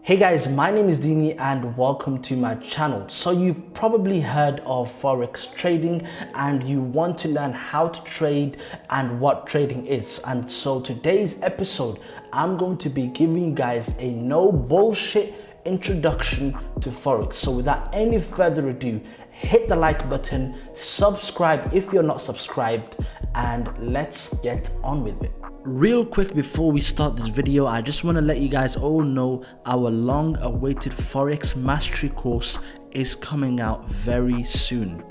Hey guys, my name is Dini and welcome to my channel. So you've probably heard of Forex trading and you want to learn how to trade and what trading is. And so today's episode, I'm going to be giving you guys a no bullshit introduction to Forex. So without any further ado, hit the like button, subscribe if you're not subscribed, and let's get on with it. Real quick before we start this video, I just want to let you guys all know our long awaited Forex Mastery course is coming out very soon.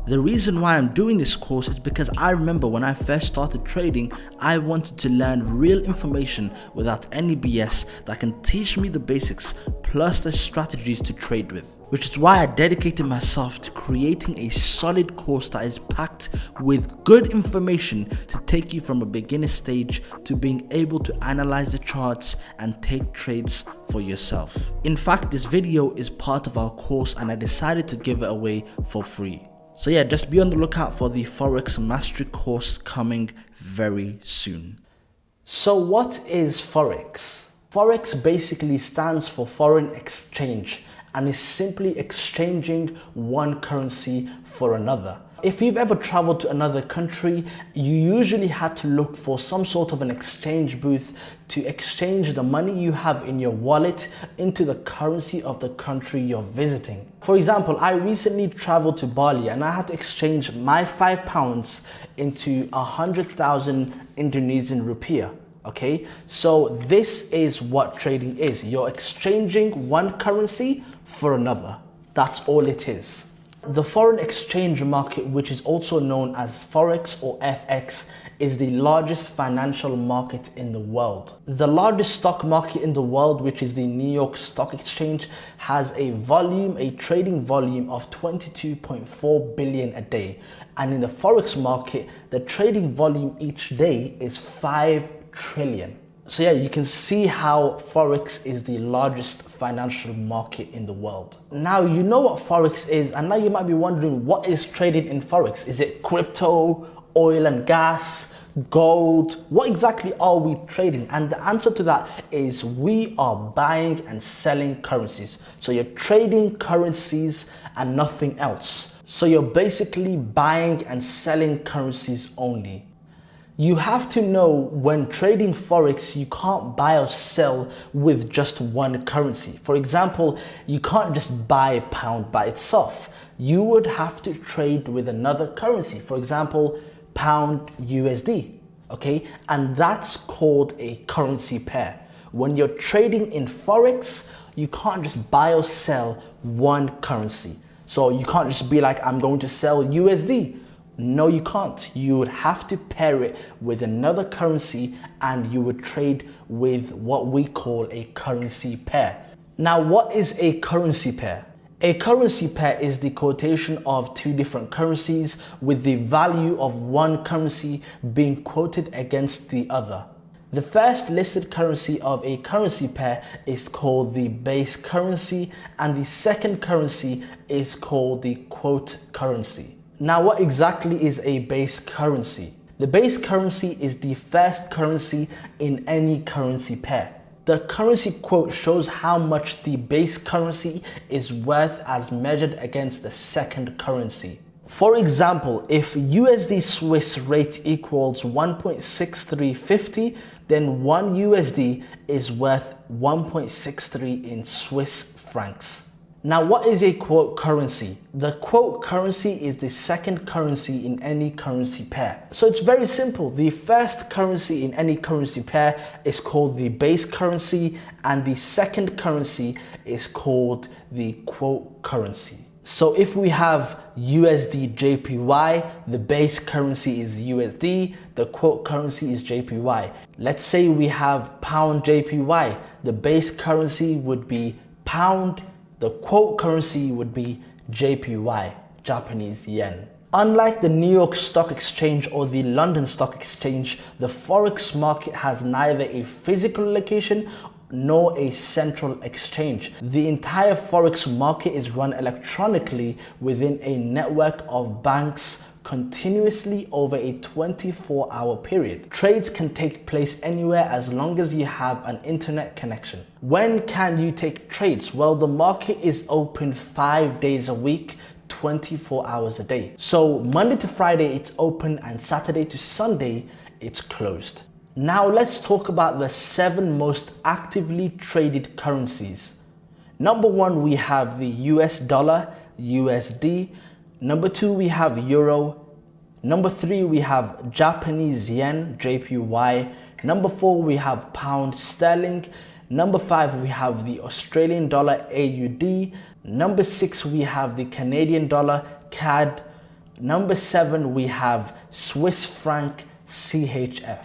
The reason why I'm doing this course is because I remember when I first started trading, I wanted to learn real information without any BS that can teach me the basics plus the strategies to trade with. Which is why I dedicated myself to creating a solid course that is packed with good information to take you from a beginner stage to being able to analyze the charts and take trades for yourself. In fact, this video is part of our course and I decided to give it away for free. So yeah, just be on the lookout for the Forex Mastery course coming very soon. So what is Forex? Forex basically stands for foreign exchange and is simply exchanging one currency for another. If you've ever traveled to another country, you usually had to look for some sort of an exchange booth to exchange the money you have in your wallet into the currency of the country you're visiting. For example, I recently traveled to Bali and I had to exchange my £5 into 100,000 Indonesian rupiah. Okay, so this is what trading is. You're exchanging one currency for another. That's all it is. The foreign exchange market, which is also known as Forex or FX, is the largest financial market in the world. The largest stock market in the world, which is the New York Stock Exchange, has a trading volume of 22.4 billion a day. And in the Forex market, the trading volume each day is 5 trillion. So yeah, you can see how Forex is the largest financial market in the world. Now you know what Forex is, and now you might be wondering, what is traded in Forex? Is it crypto, oil and gas, gold? What exactly are we trading? And the answer to that is we are buying and selling currencies. So you're trading currencies and nothing else. So you're basically buying and selling currencies only. You have to know when trading Forex, you can't buy or sell with just one currency. For example, you can't just buy pound by itself. You would have to trade with another currency. For example, pound USD, okay? And that's called a currency pair. When you're trading in Forex, you can't just buy or sell one currency. So you can't just be like, I'm going to sell USD. No, you can't. You would have to pair it with another currency and you would trade with what we call a currency pair. Now, what is a currency pair? A currency pair is the quotation of two different currencies with the value of one currency being quoted against the other. The first listed currency of a currency pair is called the base currency and the second currency is called the quote currency. Now, what exactly is a base currency? The base currency is the first currency in any currency pair. The currency quote shows how much the base currency is worth as measured against the second currency. For example, if USD Swiss rate equals 1.6350, then 1 USD is worth 1.63 in Swiss francs. Now, what is a quote currency? The quote currency is the second currency in any currency pair. So it's very simple. The first currency in any currency pair is called the base currency and the second currency is called the quote currency. So if we have USD JPY, the base currency is USD, the quote currency is JPY. Let's say we have pound JPY, the base currency would be pound, the quote currency would be JPY, Japanese yen. Unlike the New York Stock Exchange or the London Stock Exchange, the Forex market has neither a physical location nor a central exchange. The entire Forex market is run electronically within a network of banks, continuously over a 24-hour period. Trades can take place anywhere as long as you have an internet connection. When can you take trades? Well, the market is open 5 days a week, 24 hours a day. So Monday to Friday it's open and Saturday to Sunday it's closed. Now let's talk about the 7 most actively traded currencies. Number 1, we have the US dollar, USD. Number 2, we have euro. Number 3, we have Japanese yen, JPY. Number 4, we have pound sterling. Number 5, we have the Australian dollar, AUD. Number 6, we have the Canadian dollar, CAD. Number 7, we have Swiss franc, CHF.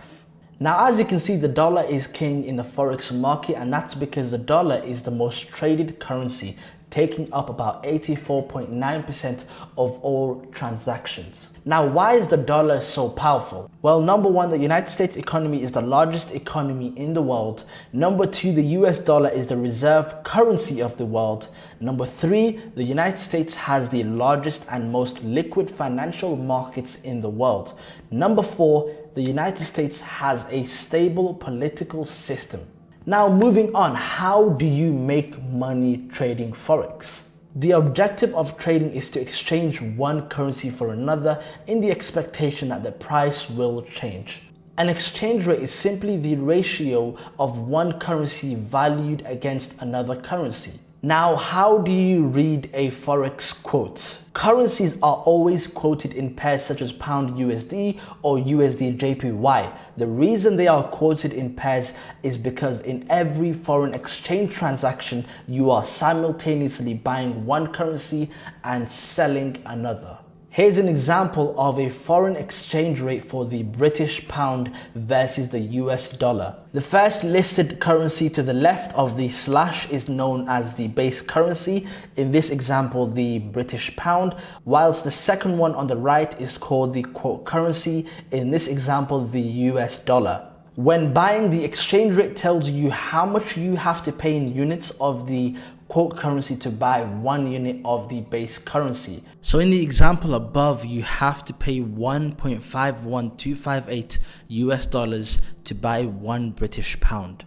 Now, as you can see, the dollar is king in the Forex market, and that's because the dollar is the most traded currency, taking up about 84.9% of all transactions. Now, why is the dollar so powerful? Well, number 1, the United States economy is the largest economy in the world. Number 2, the US dollar is the reserve currency of the world. Number 3, the United States has the largest and most liquid financial markets in the world. Number 4, the United States has a stable political system. Now moving on, how do you make money trading Forex? The objective of trading is to exchange one currency for another in the expectation that the price will change. An exchange rate is simply the ratio of one currency valued against another currency. Now, how do you read a Forex quote? Currencies are always quoted in pairs such as pound USD or USD JPY. The reason they are quoted in pairs is because in every foreign exchange transaction, you are simultaneously buying one currency and selling another. Here's an example of a foreign exchange rate for the British pound versus the US dollar. The first listed currency to the left of the slash is known as the base currency, in this example the British pound, whilst the second one on the right is called the quote currency, in this example the US dollar. When buying, the exchange rate tells you how much you have to pay in units of the quote currency to buy 1 unit of the base currency. So in the example above, you have to pay 1.51258 US dollars to buy 1 British pound.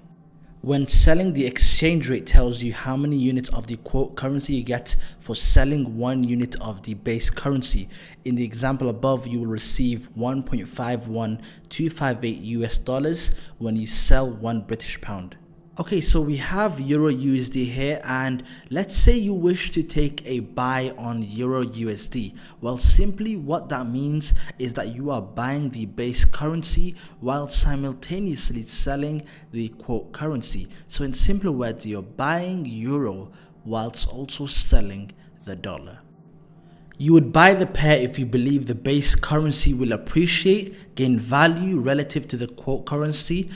When selling, the exchange rate tells you how many units of the quote currency you get for selling 1 unit of the base currency. In the example above, you will receive 1.51258 US dollars when you sell 1 British pound. Okay, so we have Euro USD here, and let's say you wish to take a buy on Euro USD. Well, simply what that means is that you are buying the base currency while simultaneously selling the quote currency. So in simpler words, you're buying Euro whilst also selling the dollar. You would buy the pair if you believe the base currency will appreciate, gain value relative to the quote currency,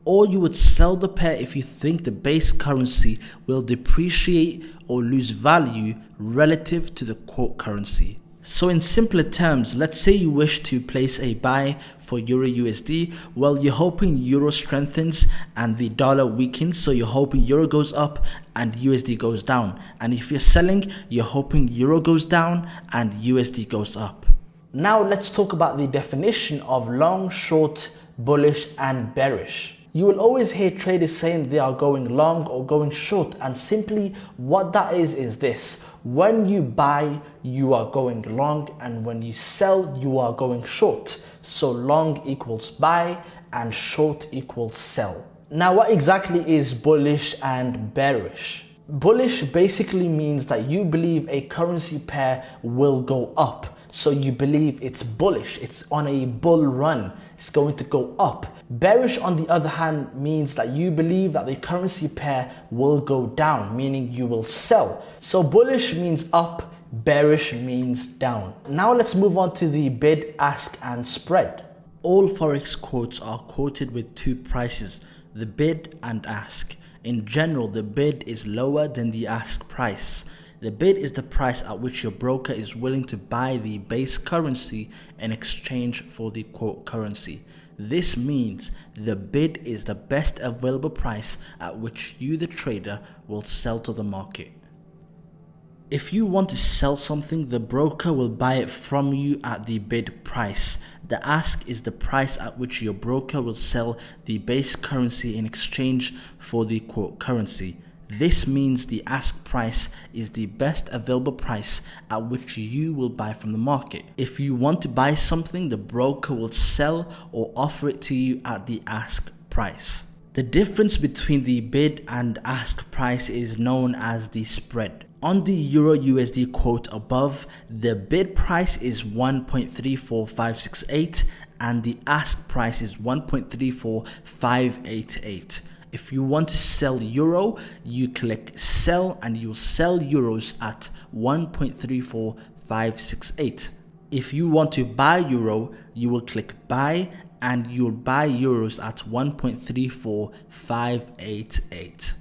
or you would sell the pair if you think the base currency will depreciate or lose value relative to the quote currency. So in simpler terms, let's say you wish to place a buy for Euro USD. Well, you're hoping Euro strengthens and the dollar weakens, so you're hoping Euro goes up and USD goes down. And if you're selling, you're hoping Euro goes down and USD goes up. Now let's talk about the definition of long, short, bullish and bearish. You will always hear traders saying they are going long or going short, and simply what that is this: when you buy, you are going long, and when you sell, you are going short. So long equals buy and short equals sell. Now, what exactly is bullish and bearish? Bullish basically means that you believe a currency pair will go up. So you believe it's bullish, it's on a bull run, it's going to go up. Bearish, on the other hand, means that you believe that the currency pair will go down, meaning you will sell. So bullish means up, bearish means down. Now let's move on to the bid, ask and spread. All Forex quotes are quoted with 2 prices, the bid and ask. In general, the bid is lower than the ask price. The bid is the price at which your broker is willing to buy the base currency in exchange for the quote currency. This means the bid is the best available price at which you, the trader, will sell to the market. If you want to sell something, the broker will buy it from you at the bid price. The ask is the price at which your broker will sell the base currency in exchange for the quote currency. This means the ask price is the best available price at which you will buy from the market. If you want to buy something, the broker will sell or offer it to you at the ask price. The difference between the bid and ask price is known as the spread. On the Euro USD quote above, the bid price is 1.34568 and the ask price is 1.34588. If you want to sell euro, you click sell and you'll sell euros at 1.34568. If you want to buy euro, you will click buy and you'll buy euros at 1.34588.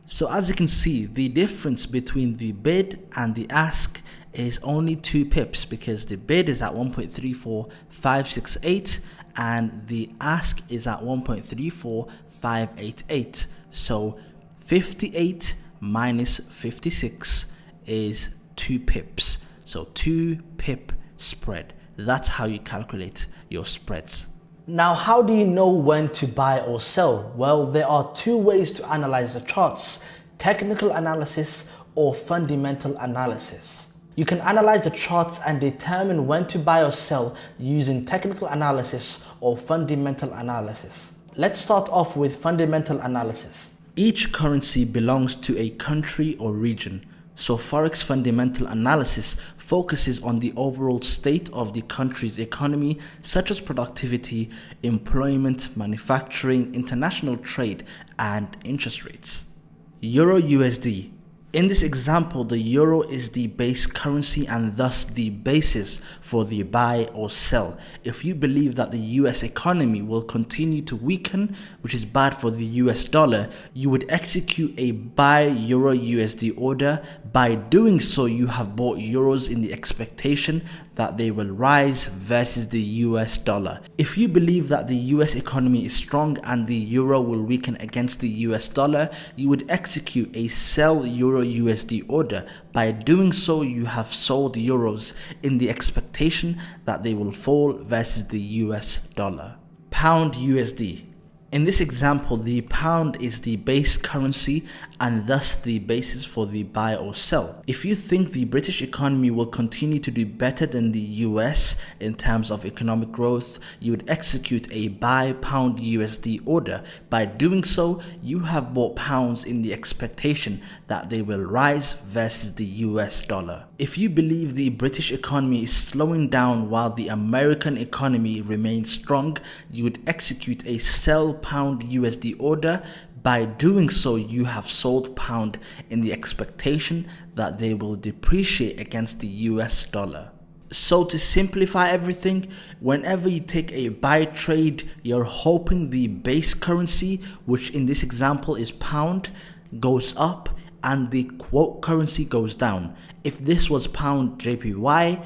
So as you can see, the difference between the bid and the ask is only 2 pips because the bid is at 1.34568 and the ask is at 1.34588. So 58 minus 56 is 2 pips. So 2 pip spread. That's how you calculate your spreads. Now, how do you know when to buy or sell? Well, there are 2 ways to analyze the charts: technical analysis or fundamental analysis. You can analyze the charts and determine when to buy or sell using technical analysis or fundamental analysis. Let's start off with fundamental analysis. Each currency belongs to a country or region. So Forex fundamental analysis focuses on the overall state of the country's economy, such as productivity, employment, manufacturing, international trade, and interest rates. Euro USD. In this example, the euro is the base currency and thus the basis for the buy or sell. If you believe that the US economy will continue to weaken, which is bad for the US dollar, you would execute a buy euro USD order. By doing so, you have bought euros in the expectation that they will rise versus the US dollar. If you believe that the US economy is strong and the euro will weaken against the US dollar, you would execute a sell euro USD order. By doing so, you have sold euros in the expectation that they will fall versus the US dollar. Pound USD. In this example, the pound is the base currency and thus the basis for the buy or sell. If you think the British economy will continue to do better than the US in terms of economic growth, you would execute a buy pound USD order. By doing so, you have bought pounds in the expectation that they will rise versus the US dollar. If you believe the British economy is slowing down while the American economy remains strong, you would execute a sell pound USD order. By doing so, you have sold pound in the expectation that they will depreciate against the US dollar. So to simplify everything, whenever you take a buy trade, you're hoping the base currency, which in this example is pound, goes up and the quote currency goes down. If this was pound JPY,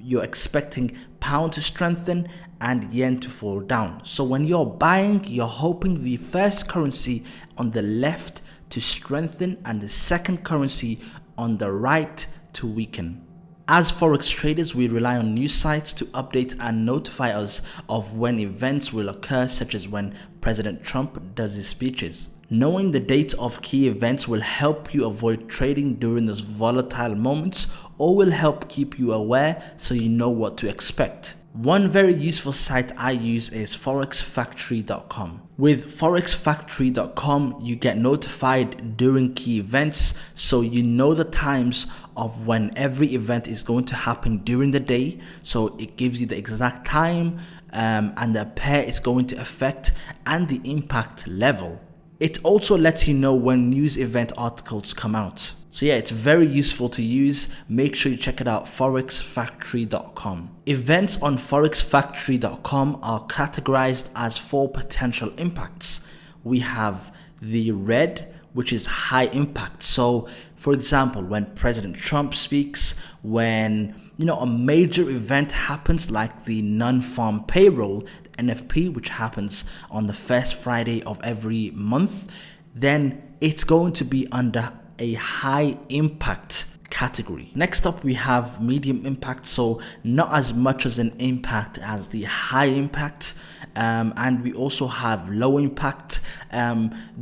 you're expecting pound to strengthen and yen to fall down. So when you're buying, you're hoping the first currency on the left to strengthen and the second currency on the right to weaken. As Forex traders, we rely on news sites to update and notify us of when events will occur, such as when President Trump does his speeches. Knowing the date of key events will help you avoid trading during those volatile moments, or will help keep you aware so you know what to expect. One very useful site I use is forexfactory.com. With forexfactory.com, you get notified during key events, so you know the times of when every event is going to happen during the day. So it gives you the exact time and the pair it's going to affect and the impact level. It also lets you know when news event articles come out. So yeah, it's very useful to use. Make sure you check it out, forexfactory.com. Events on forexfactory.com are categorized as 4 potential impacts. We have the red, which is high impact. So for example, when President Trump speaks, when a major event happens like the non-farm payroll, NFP, which happens on the first Friday of every month, then it's going to be under a high impact category. Next up, we have medium impact, so not as much as an impact as the high impact. And we also have low impact.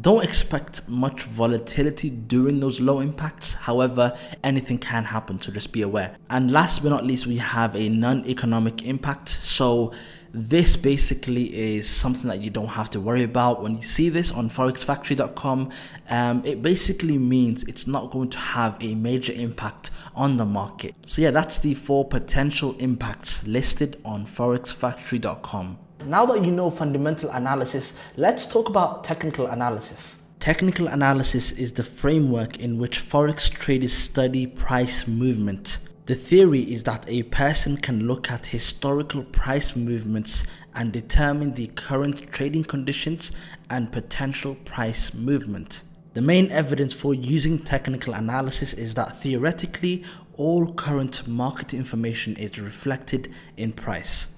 Don't expect much volatility during those low impacts. However, anything can happen, so just be aware. And last but not least, we have a non-economic impact. So this basically is something that you don't have to worry about. When you see this on forexfactory.com, it basically means it's not going to have a major impact on the market. So yeah, that's the 4 potential impacts listed on forexfactory.com. Now that you know fundamental analysis, let's talk about technical analysis. Technical analysis is the framework in which Forex traders study price movement. The theory is that a person can look at historical price movements and determine the current trading conditions and potential price movement. The main evidence for using technical analysis is that theoretically, all current market information is reflected in price.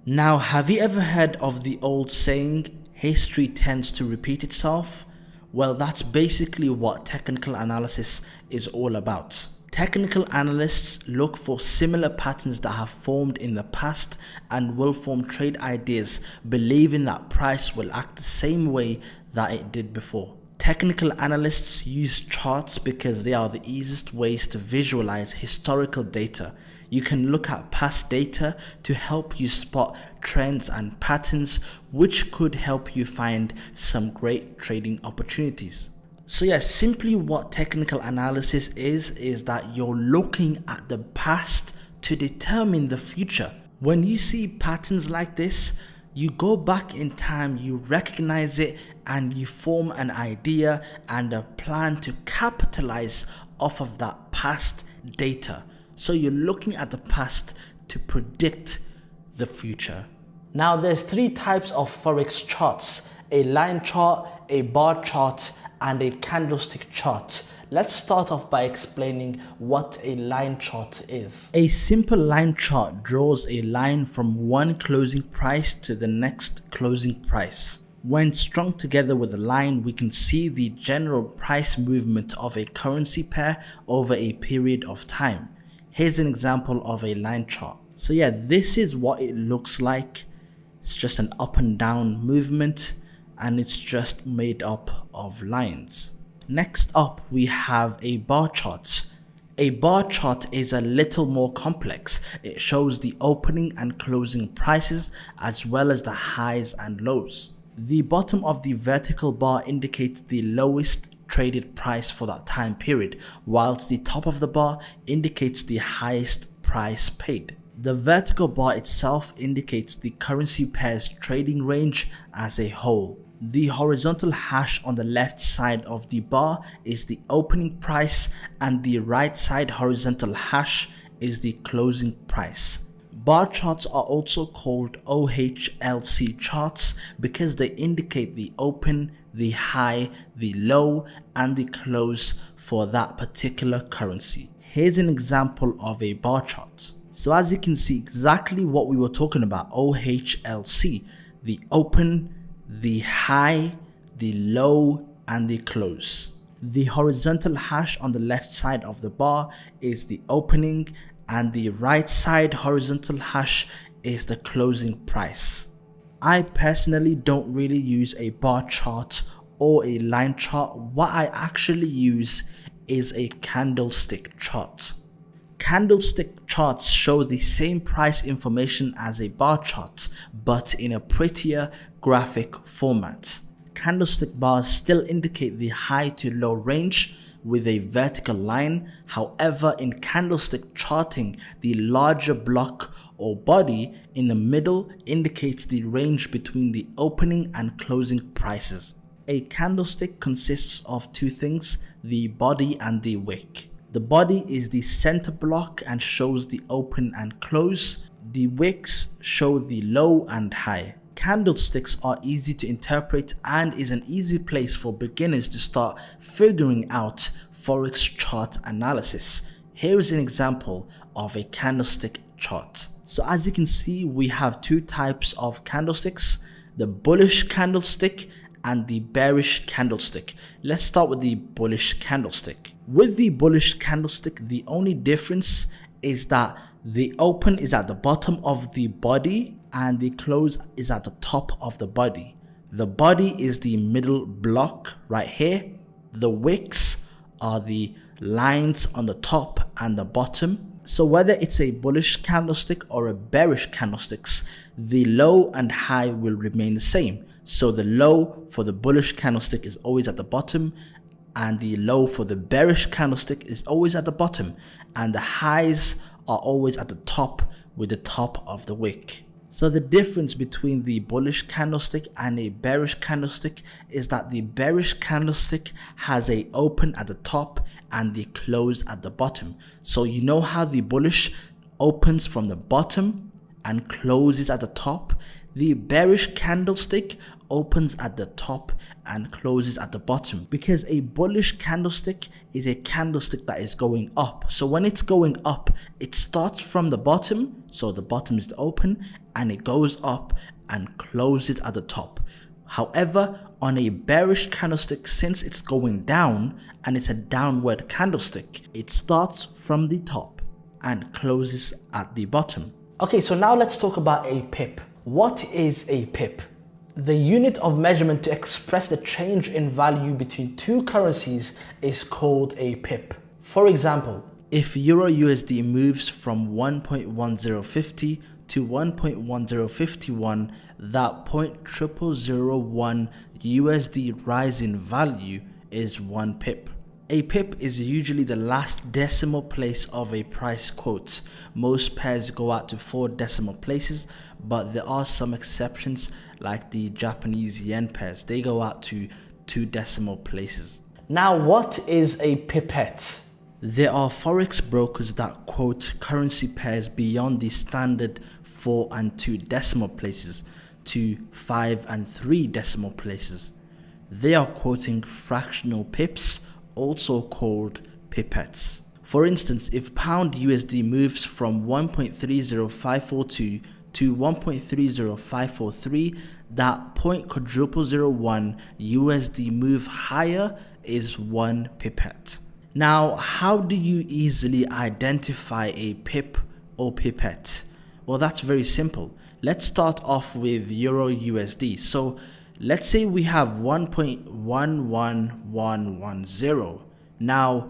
Now, have you ever heard of the old saying, history tends to repeat itself? Well, that's basically what technical analysis is all about. Technical analysts look for similar patterns that have formed in the past and will form trade ideas, believing that price will act the same way that it did before. Technical analysts use charts because they are the easiest ways to visualize historical data. You can look at past data to help you spot trends and patterns, which could help you find some great trading opportunities. So yeah, simply what technical analysis is that you're looking at the past to determine the future. When you see patterns like this, you go back in time, you recognize it, and you form an idea and a plan to capitalize off of that past data. So you're looking at the past to predict the future. Now there's 3 types of Forex charts: a line chart, a bar chart, and a candlestick chart. Let's start off by explaining what a line chart is. A simple line chart draws a line from one closing price to the next closing price. When strung together with a line, we can see the general price movement of a currency pair over a period of time. Here's an example of a line chart. So yeah, this is what it looks like. It's just an up and down movement, and it's just made up of lines. Next up, we have a bar chart. A bar chart is a little more complex. It shows the opening and closing prices as well as the highs and lows. The bottom of the vertical bar indicates the lowest traded price for that time period, whilst the top of the bar indicates the highest price paid. The vertical bar itself indicates the currency pair's trading range as a whole. The horizontal hash on the left side of the bar is the opening price, and the right side horizontal hash is the closing price. Bar charts are also called OHLC charts because they indicate the open, the high, the low, and the close for that particular currency. Here's an example of a bar chart. So as you can see, exactly what we were talking about, OHLC, the open, the high, the low, and the close. The horizontal hash on the left side of the bar is the opening, and the right side horizontal hash is the closing price. I personally don't really use a bar chart or a line chart. What I actually use is a candlestick chart. Candlestick charts show the same price information as a bar chart, but in a prettier graphic format. Candlestick bars still indicate the high to low range with a vertical line. However, in candlestick charting, the larger block or body in the middle indicates the range between the opening and closing prices. A candlestick consists of 2 things, the body and the wick. The body is the center block and shows the open and close. The wicks show the low and high. Candlesticks are easy to interpret and is an easy place for beginners to start figuring out Forex chart analysis. Here is an example of a candlestick chart. So as you can see, we have 2 types of candlesticks, the bullish candlestick and the bearish candlestick. Let's start with the bullish candlestick. With the bullish candlestick, the only difference is that the open is at the bottom of the body and the close is at the top of the body. The body is the middle block right here. The wicks are the lines on the top and the bottom. So whether it's a bullish candlestick or a bearish candlesticks, the low and high will remain the same. So the low for the bullish candlestick is always at the bottom, and the low for the bearish candlestick is always at the bottom, and the highs are always at the top with the top of the wick. So the difference between the bullish candlestick and a bearish candlestick is that the bearish candlestick has a open at the top and the close at the bottom. So you know how the bullish opens from the bottom and closes at the top? The bearish candlestick opens at the top and closes at the bottom, because a bullish candlestick is a candlestick that is going up. So when it's going up, it starts from the bottom, so the bottom is the open, and it goes up and closes at the top. However, on a bearish candlestick, since it's going down and it's a downward candlestick, it starts from the top and closes at the bottom. Okay, so now let's talk about a pip. What is a pip? The unit of measurement to express the change in value between two currencies is called a pip. For example, if Euro USD moves from 1.1050 to 1.1051, that 0.0001 USD rise in value is 1 pip. A pip is usually the last decimal place of a price quote. Most pairs go out to 4 decimal places, but there are some exceptions like the Japanese yen pairs. They go out to 2 decimal places. Now, what is a pipette? There are forex brokers that quote currency pairs beyond the standard 4 and 2 decimal places to 5 and 3 decimal places. They are quoting fractional pips, also called pipettes. For instance, if pound USD moves from 1.30542 to 1.30543, that 0.0001 USD move higher is 1 pipette. Now, how do you easily identify a pip or pipette? Well, that's very simple. Let's start off with Euro USD. So let's say we have 1.11110. Now,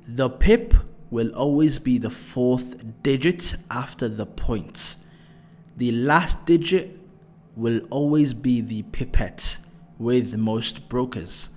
the pip will always be the 4th digit after the point. The last digit will always be the pipette with most brokers.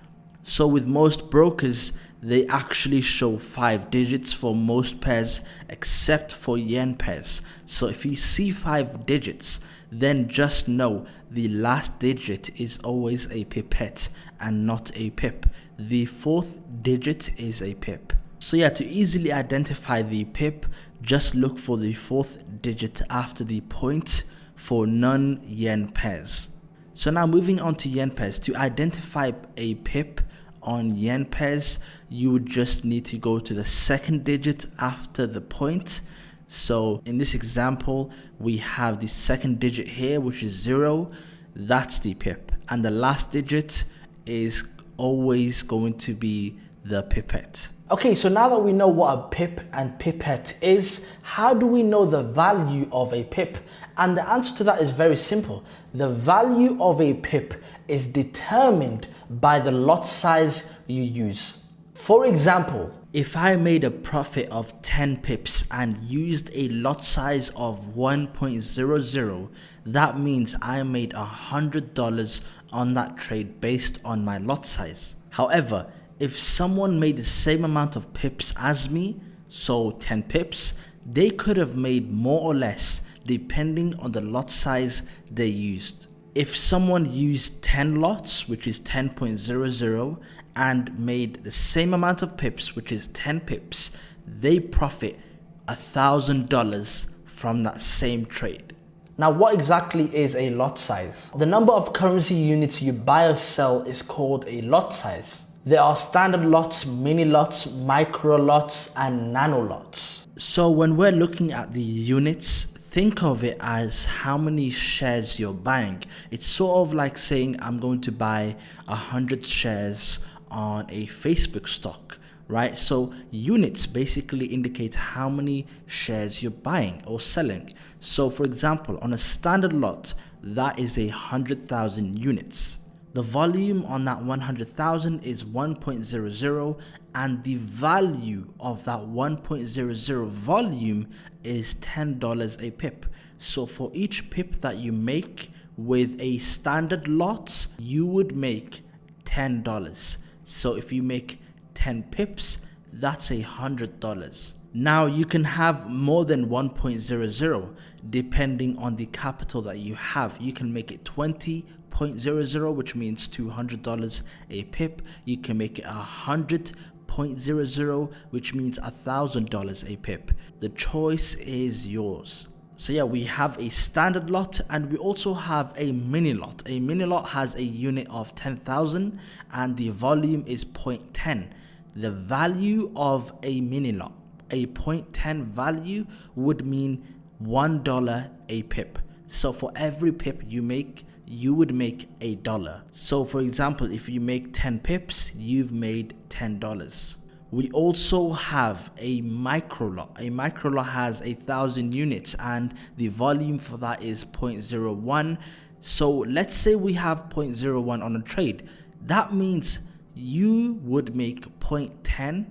So with most brokers, they actually show 5 digits for most pairs except for yen pairs. So if you see 5 digits, then just know the last digit is always a pipette and not a pip. The 4th digit is a pip. So yeah, to easily identify the pip, just look for the 4th digit after the point for non-yen pairs. So now moving on to yen pairs, to identify a pip on yen pairs, you would just need to go to the 2nd digit after the point. So in this example, we have the 2nd digit here, which is 0. That's the pip. And the last digit is always going to be the pipette. Okay, so now that we know what a pip and pipette is, how do we know the value of a pip? And the answer to that is very simple. The value of a pip is determined by the lot size you use. For example, if I made a profit of 10 pips and used a lot size of 1.00, that means I made $100 on that trade based on my lot size. However, if someone made the same amount of pips as me, so 10 pips, they could have made more or less depending on the lot size they used. If someone used 10 lots, which is 10.00, and made the same amount of pips, which is 10 pips, they profit $1,000 from that same trade. Now, what exactly is a lot size? The number of currency units you buy or sell is called a lot size. There are standard lots, mini lots, micro lots, and nano lots. So when we're looking at the units, Think of it as how many shares you're buying. It's sort of like saying I'm going to buy 100 shares on a Facebook stock, right? So units basically indicate how many shares you're buying or selling. So for example, on a standard lot, that is 100,000 units. The volume on that 100,000 is 1.00, and the value of that 1.00 volume is $10 a pip. So for each pip that you make with a standard lot, you would make $10. So if you make 10 pips, that's $100. Now you can have more than 1.00 depending on the capital that you have. You can make it 20.00, which means $200 a pip. You can make it 100.00, which means $1,000 a pip. The choice is yours. So yeah, we have a standard lot and we also have a mini lot. A mini lot has a unit of 10,000 and the volume is 0.10. The value of a mini lot, a 0.10 value, would mean $1 a pip. So for every pip you make, you would make $1. So for example, if you make 10 pips, you've made $10. We also have a micro lot. A micro lot has 1,000 units and the volume for that is 0.01. So let's say we have 0.01 on a trade. That means you would make 0.10,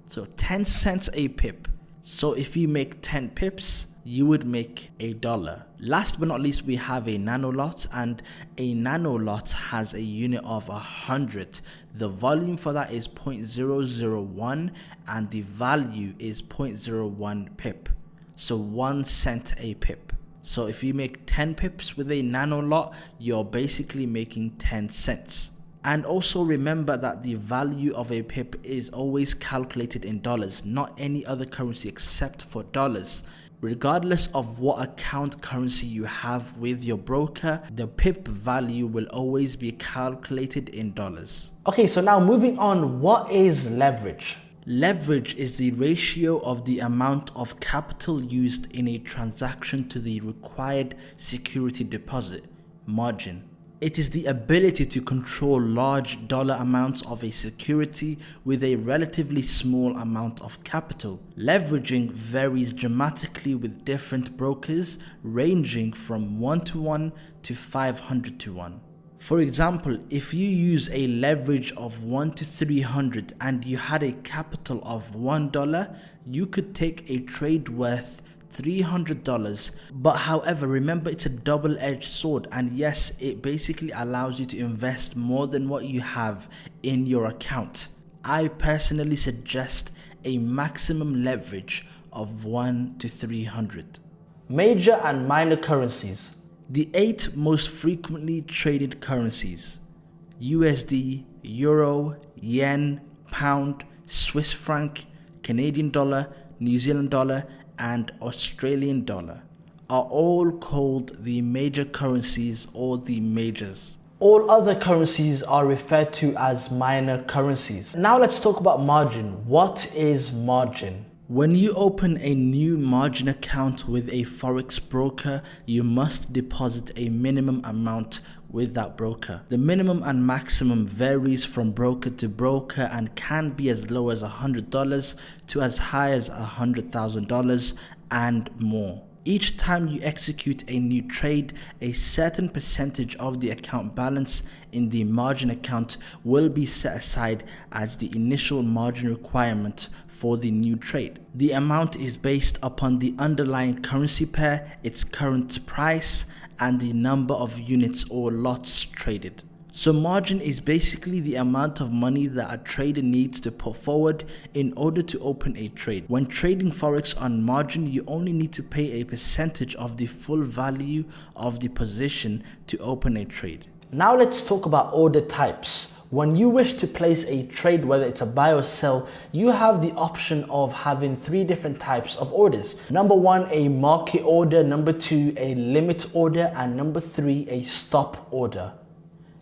so 10 cents a pip. So if you make 10 pips, you would make $1. Last but not least, we have a nano lot, and a nano lot has a unit of 100. The volume for that is 0.001 and the value is 0.01 pip. So 1 cent a pip. So if you make 10 pips with a nano lot, you're basically making 10 cents. And also remember that the value of a pip is always calculated in dollars, not any other currency except for dollars. Regardless of what account currency you have with your broker, the pip value will always be calculated in dollars. Okay, so now moving on, what is leverage? Leverage is the ratio of the amount of capital used in a transaction to the required security deposit margin. It is the ability to control large dollar amounts of a security with a relatively small amount of capital. Leveraging varies dramatically with different brokers, ranging from 1-to-1 to 500-to-1. For example, if you use a leverage of 1 to 300 and you had a capital of $1, you could take a trade worth $300. But however, remember, it's a double-edged sword, and yes, it basically allows you to invest more than what you have in your account. I personally suggest a maximum leverage of 1 to 300. Major and minor currencies. The 8 most frequently traded currencies: USD, Euro, Yen, Pound, Swiss franc, Canadian dollar, New Zealand dollar, and Australian dollar are all called the major currencies or the majors. All other currencies are referred to as minor currencies. Now let's talk about margin. What is margin? When you open a new margin account with a Forex broker, you must deposit a minimum amount with that broker. The minimum and maximum varies from broker to broker and can be as low as $100 to as high as $100,000 and more. Each time you execute a new trade, a certain percentage of the account balance in the margin account will be set aside as the initial margin requirement for the new trade. The amount is based upon the underlying currency pair, its current price, and the number of units or lots traded. So margin is basically the amount of money that a trader needs to put forward in order to open a trade. When trading Forex on margin, you only need to pay a percentage of the full value of the position to open a trade. Now let's talk about order types. When you wish to place a trade, whether it's a buy or sell, you have the option of having 3 different types of orders. Number 1, a market order. Number 2, a limit order. And number 3, a stop order.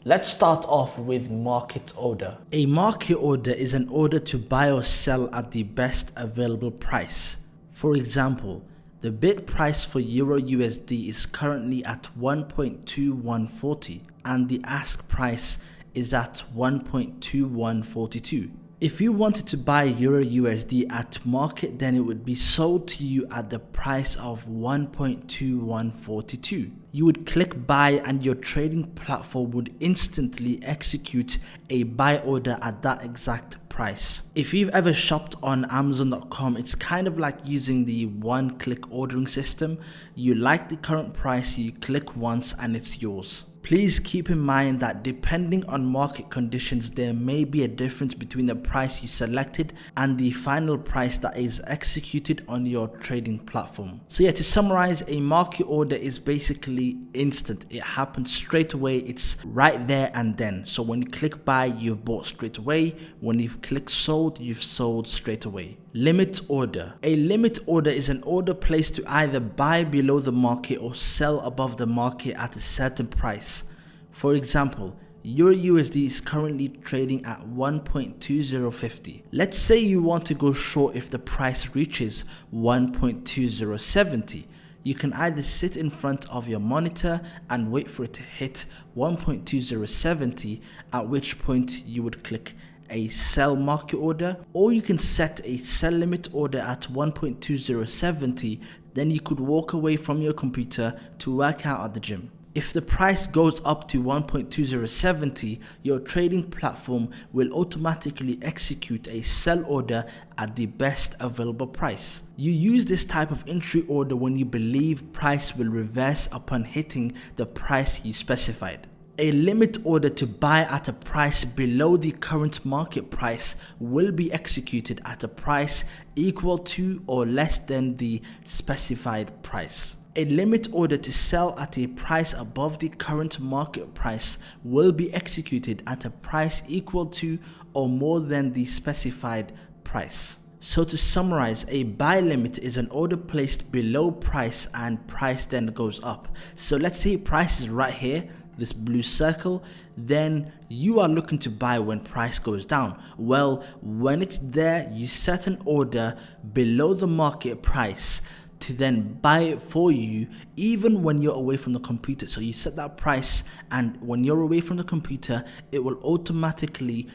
Let's start off with market order. A market order is an order to buy or sell at the best available price. For example, The bid price for Euro USD is currently at 1.2140 and the ask price is at 1.2142. If you wanted to buy Euro USD at market, then it would be sold to you at the price of 1.2142. You would click buy and your trading platform would instantly execute a buy order at that exact price. If you've ever shopped on Amazon.com, it's kind of like using the one-click ordering system. You like the current price, you click once and it's yours. Please keep in mind that depending on market conditions, there may be a difference between the price you selected and the final price that is executed on your trading platform. So yeah, to summarize, a market order is basically instant. It happens straight away. It's right there and then. So when you click buy, you've bought straight away. When you click sold, you've sold straight away. Limit order. A limit order is an order placed to either buy below the market or sell above the market at a certain price. For example, Euro USD is currently trading at 1.2050. Let's say you want to go short if the price reaches 1.2070. You can either sit in front of your monitor and wait for it to hit 1.2070, at which point you would click a sell market order, or you can set a sell limit order at 1.2070. Then you could walk away from your computer to work out at the gym. If the price goes up to 1.2070, your trading platform will automatically execute a sell order at the best available price. You use this type of entry order when you believe price will reverse upon hitting the price you specified. A limit order to buy at a price below the current market price will be executed at a price equal to or less than the specified price. A limit order to sell at a price above the current market price will be executed at a price equal to or more than the specified price. So to summarize, a buy limit is an order placed below price and price then goes up. So let's say price is right here, this blue circle, then you are looking to buy when price goes down. Well, when it's there, you set an order below the market price to then buy it for you even when you're away from the computer. So you set that price, and when you're away from the computer, it will automatically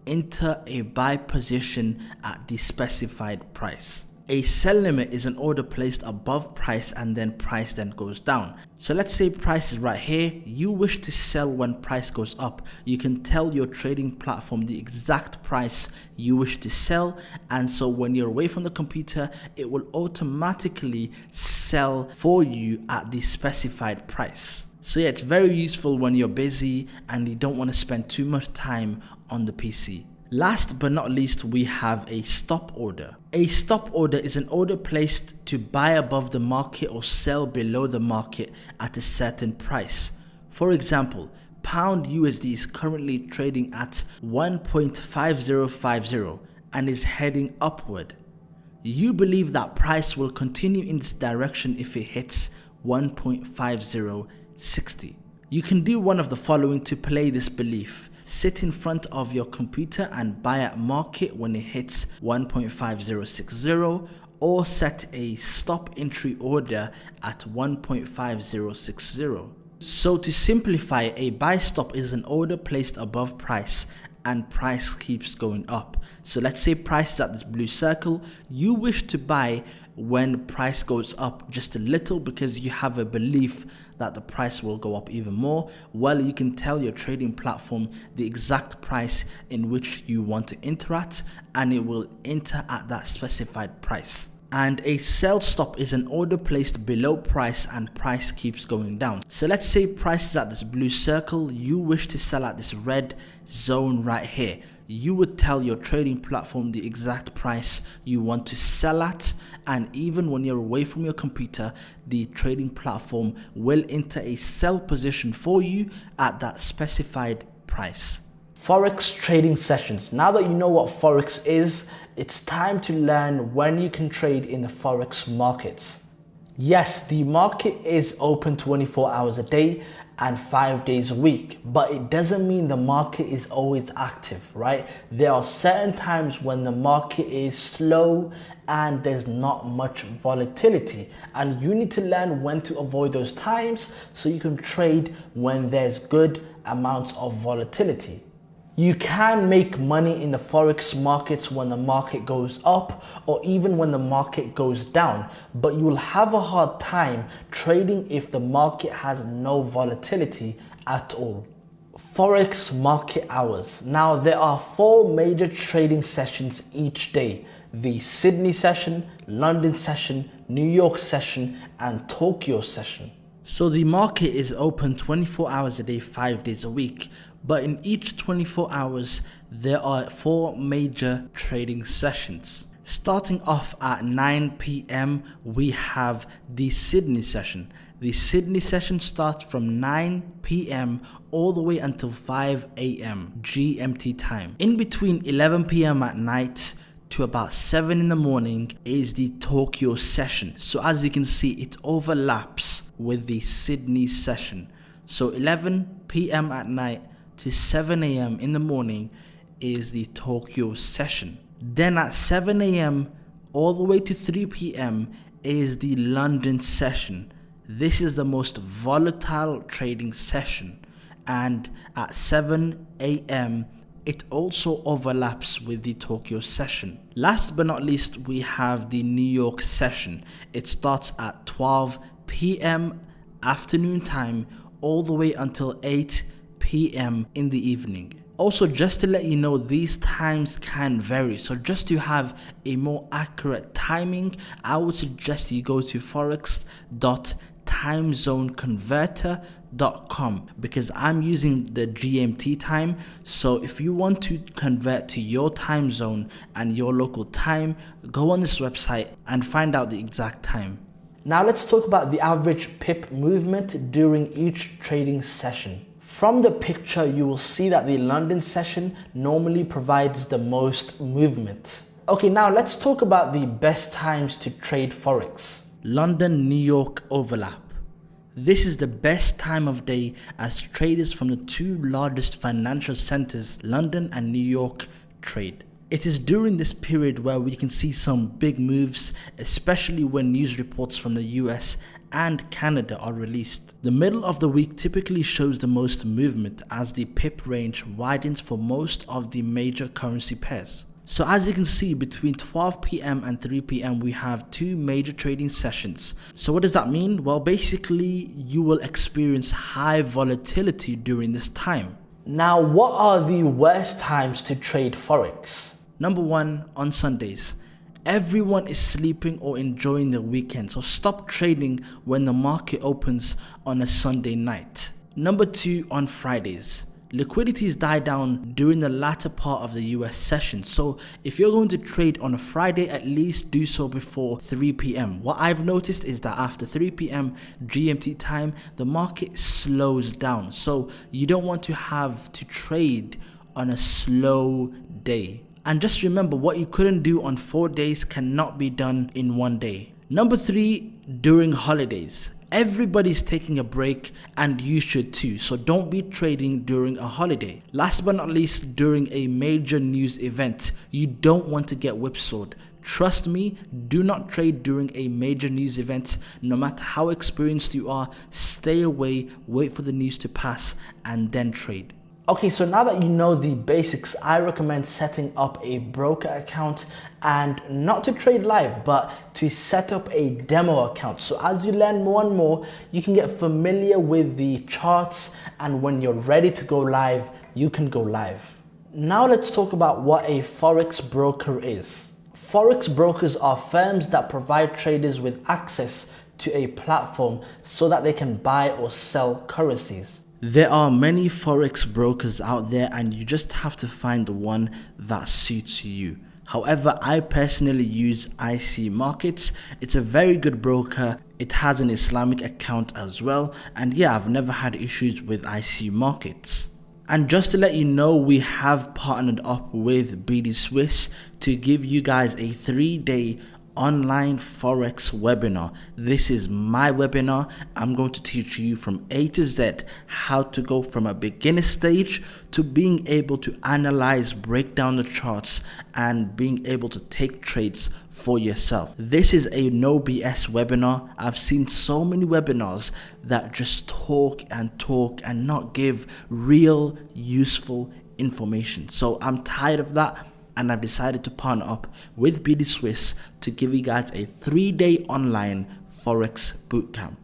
enter a buy position at the specified price. A sell limit is an order placed above price and then price then goes down. So let's say price is right here, you wish to sell when price goes up. You can tell your trading platform the exact price you wish to sell, and so when you're away from the computer, it will automatically sell for you at the specified price. So yeah, it's very useful when you're busy and you don't want to spend too much time on the PC. Last but not least, we have a stop order. A stop order is an order placed to buy above the market or sell below the market at a certain price. For example, pound USD is currently trading at 1.5050 and is heading upward. You believe that price will continue in this direction if it hits 1.5060. You can do one of the following to play this belief. Sit in front of your computer and buy at market when it hits 1.5060, or set a stop entry order at 1.5060. So to simplify, a buy stop is an order placed above price and price keeps going up. So let's say price is at this blue circle, you wish to buy when price goes up just a little because you have a belief that the price will go up even more. Well, you can tell your trading platform the exact price in which you want to enter at, and it will enter at that specified price. And a sell stop is an order placed below price and price keeps going down. So let's say price is at this blue circle, you wish to sell at this red zone right here. You would tell your trading platform the exact price you want to sell at, and even when you're away from your computer, the trading platform will enter a sell position for you at that specified price. Forex trading sessions. Now that you know what Forex is, it's time to learn when you can trade in the Forex markets. Yes, the market is open 24 hours a day, and 5 days a week, but it doesn't mean the market is always active, right? There are certain times when the market is slow and there's not much volatility, and you need to learn when to avoid those times so you can trade when there's good amounts of volatility. You can make money in the forex markets when the market goes up or even when the market goes down, but you will have a hard time trading if the market has no volatility at all. Forex market hours. Now there are 4 major trading sessions each day: the Sydney session, London session, New York session, and Tokyo session. So the market is open 24 hours a day, 5 days a week, but in each 24 hours, there are 4 major trading sessions. Starting off at 9 p.m, we have the Sydney session. The Sydney session starts from 9 p.m. all the way until 5 a.m. GMT time. In between 11 p.m. at night to about 7 in the morning is the Tokyo session. So as you can see, it overlaps with the Sydney session. So 11 p.m. at night to 7 a.m. in the morning is the Tokyo session. Then at 7 a.m. all the way to 3 p.m. is the London session. This is the most volatile trading session, and at 7 a.m. it also overlaps with the Tokyo session. Last but not least, we have the New York session. It starts at 12 p.m. afternoon time all the way until 8 p.m. in the evening. Also, just to let you know, these times can vary. So just to have a more accurate timing, I would suggest you go to forex.timezoneconverter.com because I'm using the GMT time. So if you want to convert to your time zone and your local time, go on this website and find out the exact time. Now let's talk about the average pip movement during each trading session. From the picture, you will see that the London session normally provides the most movement. Okay, now let's talk about the best times to trade Forex. London, New York overlap. This is the best time of day as traders from the 2 largest financial centers, London and New York, trade. It is during this period where we can see some big moves, especially when news reports from the US and Canada are released. The middle of the week typically shows the most movement as the pip range widens for most of the major currency pairs. So as you can see, between 12 p.m. and 3 p.m. we have 2 major trading sessions. So what does that mean? Well, basically you will experience high volatility during this time. Now, what are the worst times to trade Forex? Number 1, on Sundays. Everyone is sleeping or enjoying the weekend, so stop trading when the market opens on a Sunday night. Number 2, on Fridays. Liquidities die down during the latter part of the US session, so if you're going to trade on a Friday, at least do so before 3 p.m. What I've noticed is that after 3 p.m. GMT time, the market slows down, so you don't want to have to trade on a slow day. And just remember, what you couldn't do on 4 days cannot be done in 1 day. Number 3, during holidays. Everybody's taking a break and you should too, so don't be trading during a holiday. Last but not least, during a major news event, you don't want to get whipsawed. Trust me, do not trade during a major news event. No matter how experienced you are, stay away, wait for the news to pass and then trade. Okay, so now that you know the basics, I recommend setting up a broker account, and not to trade live, but to set up a demo account. So as you learn more and more, you can get familiar with the charts, and when you're ready to go live, you can go live. Now let's talk about what a Forex broker is. Forex brokers are firms that provide traders with access to a platform so that they can buy or sell currencies. There are many Forex brokers out there and you just have to find the one that suits you. However, I personally use NYSE Markets. It's a very good broker. It has an Islamic account as well. And yeah, I've never had issues with NYSE Markets. And just to let you know, we have partnered up with BD Swiss to give you guys a 3-day online Forex webinar. This is my webinar. I'm going to teach you from A to Z how to go from a beginner stage to being able to analyze, break down the charts, and being able to take trades for yourself. This is a no BS webinar. I've seen so many webinars that just talk and not give real useful information. So I'm tired of that, and I've decided to partner up with BD Swiss to give you guys a 3-day online Forex bootcamp.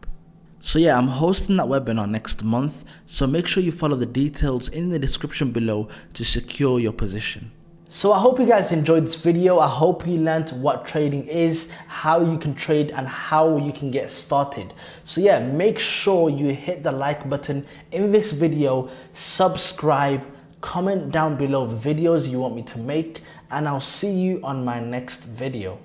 So yeah, I'm hosting that webinar next month, so make sure you follow the details in the description below to secure your position. So I hope you guys enjoyed this video. I hope you learned what trading is, how you can trade, and how you can get started. So yeah, make sure you hit the like button in this video, subscribe, comment down below the videos you want me to make, and I'll see you on my next video.